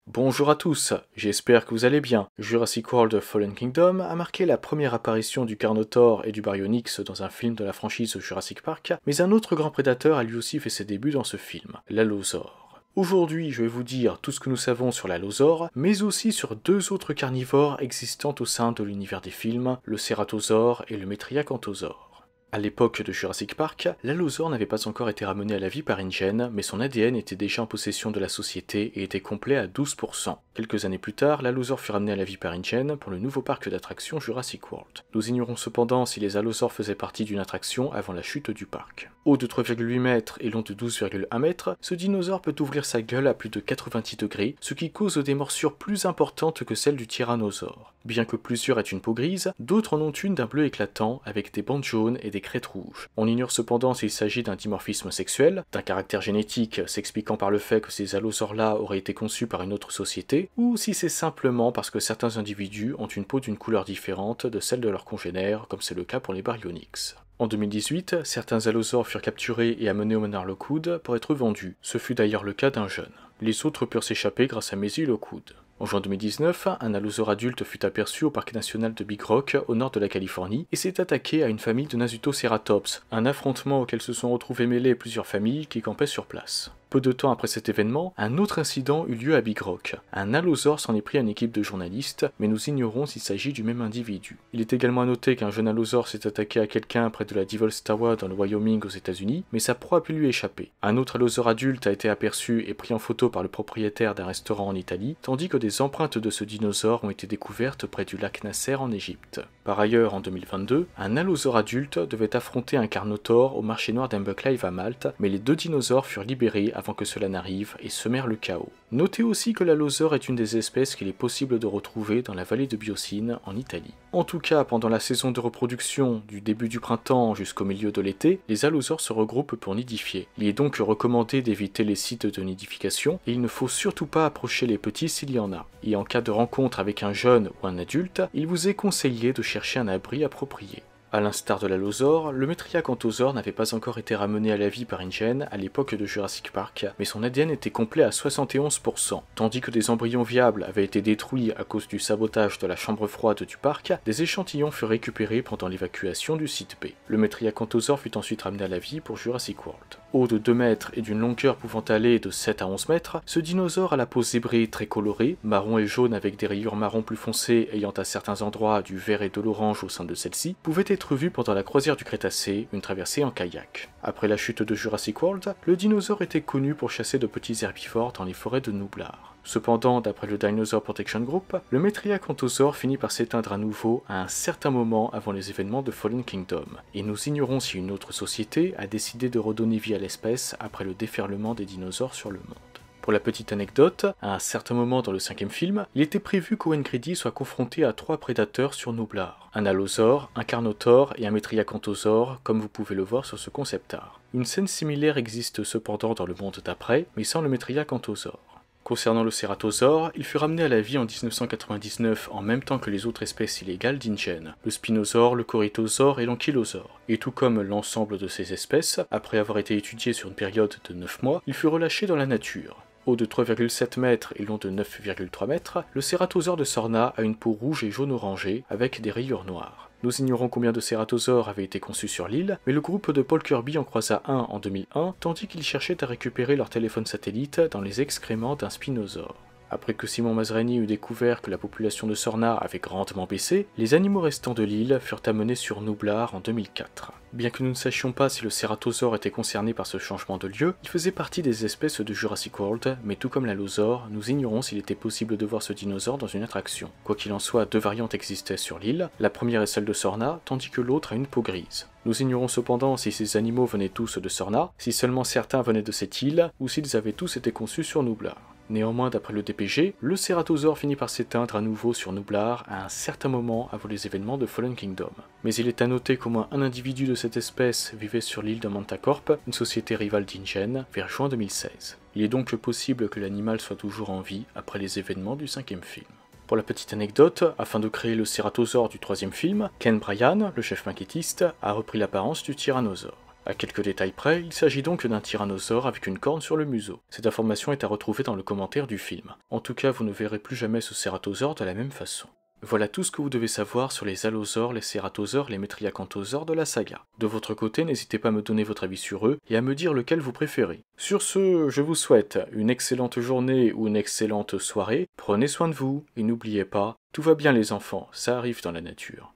Bonjour à tous, j'espère que vous allez bien. Jurassic World Fallen Kingdom a marqué la première apparition du Carnotaur et du Baryonyx dans un film de la franchise Jurassic Park, mais un autre grand prédateur a lui aussi fait ses débuts dans ce film, l'Allosaure. Aujourd'hui, je vais vous dire tout ce que nous savons sur l'Allosaure, mais aussi sur deux autres carnivores existant au sein de l'univers des films, le Cératosaure et le Metriacanthosaure. À l'époque de Jurassic Park, l'Allosaure n'avait pas encore été ramené à la vie par une gène, mais son ADN était déjà en possession de la société et était complet à 12%. Quelques années plus tard, l'Allosaure fut ramené à la vie par une gène pour le nouveau parc d'attractions Jurassic World. Nous ignorons cependant si les allosaures faisaient partie d'une attraction avant la chute du parc. Haut de 3,8 mètres et long de 12,1 mètres, ce dinosaure peut ouvrir sa gueule à plus de 90 degrés, ce qui cause des morsures plus importantes que celles du tyrannosaure. Bien que plusieurs aient une peau grise, d'autres en ont une d'un bleu éclatant avec des bandes jaunes et des crêtes rouges. On ignore cependant s'il s'agit d'un dimorphisme sexuel, d'un caractère génétique s'expliquant par le fait que ces allosaures-là auraient été conçus par une autre société, ou si c'est simplement parce que certains individus ont une peau d'une couleur différente de celle de leurs congénères, comme c'est le cas pour les Baryonyx. En 2018, certains allosaures furent capturés et amenés au Manor Lockwood pour être vendus. Ce fut d'ailleurs le cas d'un jeune. Les autres purent s'échapper grâce à Maisie Lockwood. En juin 2019, un allosaure adulte fut aperçu au parc national de Big Rock, au nord de la Californie, et s'est attaqué à une famille de Nasutoceratops, un affrontement auquel se sont retrouvées mêlées plusieurs familles qui campaient sur place. Peu de temps après cet événement, un autre incident eut lieu à Big Rock. Un allosaure s'en est pris à une équipe de journalistes, mais nous ignorons s'il s'agit du même individu. Il est également à noter qu'un jeune allosaure s'est attaqué à quelqu'un près de la Devil's Tower dans le Wyoming aux États-Unis, mais sa proie a pu lui échapper. Un autre allosaure adulte a été aperçu et pris en photo par le propriétaire d'un restaurant en Italie, tandis que des empreintes de ce dinosaure ont été découvertes près du lac Nasser en Égypte. Par ailleurs, en 2022, un allosaure adulte devait affronter un Carnotaure au marché noir d'Inbucklive à Malte, mais les deux dinosaures furent libérés avant que cela n'arrive et semèrent le chaos. Notez aussi que l'allosaure est une des espèces qu'il est possible de retrouver dans la vallée de Biocine, en Italie. En tout cas, pendant la saison de reproduction, du début du printemps jusqu'au milieu de l'été, les allosaures se regroupent pour nidifier. Il est donc recommandé d'éviter les sites de nidification et il ne faut surtout pas approcher les petits s'il y en a. Et en cas de rencontre avec un jeune ou un adulte, il vous est conseillé de chercher un abri approprié. A l'instar de l'allosaure, le Metriacanthosaure n'avait pas encore été ramené à la vie par une gène à l'époque de Jurassic Park, mais son ADN était complet à 71%. Tandis que des embryons viables avaient été détruits à cause du sabotage de la chambre froide du parc, des échantillons furent récupérés pendant l'évacuation du site B. Le Metriacanthosaure fut ensuite ramené à la vie pour Jurassic World. Haut de 2 mètres et d'une longueur pouvant aller de 7 à 11 mètres, ce dinosaure à la peau zébrée très colorée, marron et jaune avec des rayures marron plus foncées ayant à certains endroits du vert et de l'orange au sein de celle-ci, pouvait être vu pendant la croisière du Crétacé, une traversée en kayak. Après la chute de Jurassic World, le dinosaure était connu pour chasser de petits herbivores dans les forêts de Nublar. Cependant, d'après le Dinosaur Protection Group, le Metriacanthosaure finit par s'éteindre à nouveau à un certain moment avant les événements de Fallen Kingdom, et nous ignorons si une autre société a décidé de redonner vie à l'espèce après le déferlement des dinosaures sur le monde. Pour la petite anecdote, à un certain moment dans le 5e film, il était prévu qu'Owen Grady soit confronté à 3 prédateurs sur Nublar. Un allosaure, un carnotaure et un Metriacanthosaure, comme vous pouvez le voir sur ce concept art. Une scène similaire existe cependant dans le monde d'après, mais sans le Metriacanthosaure. Concernant le Cératosaure, il fut ramené à la vie en 1999 en même temps que les autres espèces illégales d'Ingen, le Spinosaure, le Corythosaure et l'Ankylosaure. Et tout comme l'ensemble de ces espèces, après avoir été étudié sur une période de 9 mois, il fut relâché dans la nature. Haut de 3,7 mètres et long de 9,3 mètres, le Cératosaure de Sorna a une peau rouge et jaune orangé avec des rayures noires. Nous ignorons combien de cératosaures avaient été conçus sur l'île, mais le groupe de Paul Kirby en croisa un en 2001, tandis qu'ils cherchaient à récupérer leur téléphone satellite dans les excréments d'un spinosaure. Après que Simon Masreni eut découvert que la population de Sorna avait grandement baissé, les animaux restants de l'île furent amenés sur Nublar en 2004. Bien que nous ne sachions pas si le Cératosaure était concerné par ce changement de lieu, il faisait partie des espèces de Jurassic World, mais tout comme l'allosaure, nous ignorons s'il était possible de voir ce dinosaure dans une attraction. Quoi qu'il en soit, 2 variantes existaient sur l'île, la première est celle de Sorna, tandis que l'autre a une peau grise. Nous ignorons cependant si ces animaux venaient tous de Sorna, si seulement certains venaient de cette île, ou s'ils avaient tous été conçus sur Nublar. Néanmoins, d'après le DPG, le Cératosaure finit par s'éteindre à nouveau sur Nublar à un certain moment avant les événements de Fallen Kingdom. Mais il est à noter qu'au moins un individu de cette espèce vivait sur l'île de Mantacorp, une société rivale d'Ingen, vers juin 2016. Il est donc possible que l'animal soit toujours en vie après les événements du 5e film. Pour la petite anecdote, afin de créer le Cératosaure du 3e film, Ken Bryan, le chef maquettiste, a repris l'apparence du tyrannosaure. À quelques détails près, il s'agit donc d'un tyrannosaure avec une corne sur le museau. Cette information est à retrouver dans le commentaire du film. En tout cas, vous ne verrez plus jamais ce cératosaure de la même façon. Voilà tout ce que vous devez savoir sur les allosaures, les cératosaures, les métriacanthosaures de la saga. De votre côté, n'hésitez pas à me donner votre avis sur eux et à me dire lequel vous préférez. Sur ce, je vous souhaite une excellente journée ou une excellente soirée, prenez soin de vous et n'oubliez pas, tout va bien les enfants, ça arrive dans la nature.